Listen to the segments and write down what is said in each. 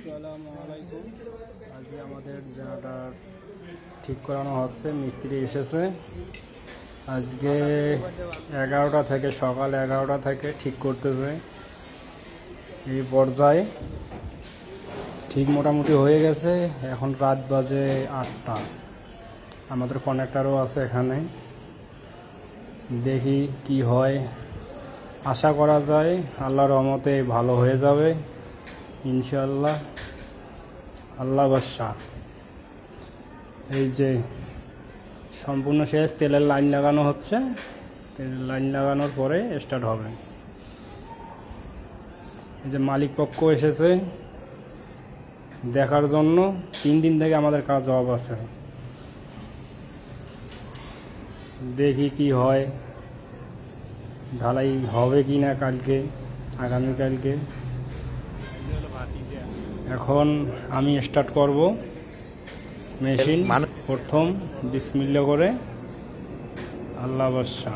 আসসালামু আলাইকুম। আজকে আমাদের জেনারেটর ঠিক করানো হচ্ছে, মিস্ত্রি এসেছে। আজকে 11টা থেকে সকাল 11টা থেকে ঠিক করতেছে। এই পর্যায়ে ঠিক মোটামুটি হয়ে গেছে। এখন রাত বাজে 8টা। আমাদের কানেক্টরও আছে এখানে, দেখি কি হয়। আশা করা যায় আল্লাহর রহমতে ভালো হয়ে যাবে ইনশাআল্লাহ। আল্লাহ বাদশা। এই যে সম্পূর্ণ শেষ, তেলের লাইন লাগানো হচ্ছে। তেলের লাইন লাগানোর পরে স্টার্ট হবে। এই যে মালিক পক্ষ এসেছে দেখার জন্য। 3 দিন থেকে আমাদের কাজ অফ আছে। দেখি কি হয়, ঢালাই হবে কি না কালকে, আগামীকালকে। এখন আমি স্টার্ট করব মেশিন। প্রথম বিসমিল্লাহ করে আল্লাহ বাদশা।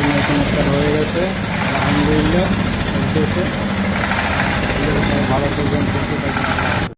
মেশিন স্টার্ট হয়ে গেছে আলহামদুলিল্লাহ, চলতেছে। ভালো করবেন, সুস্থ থাকবেন।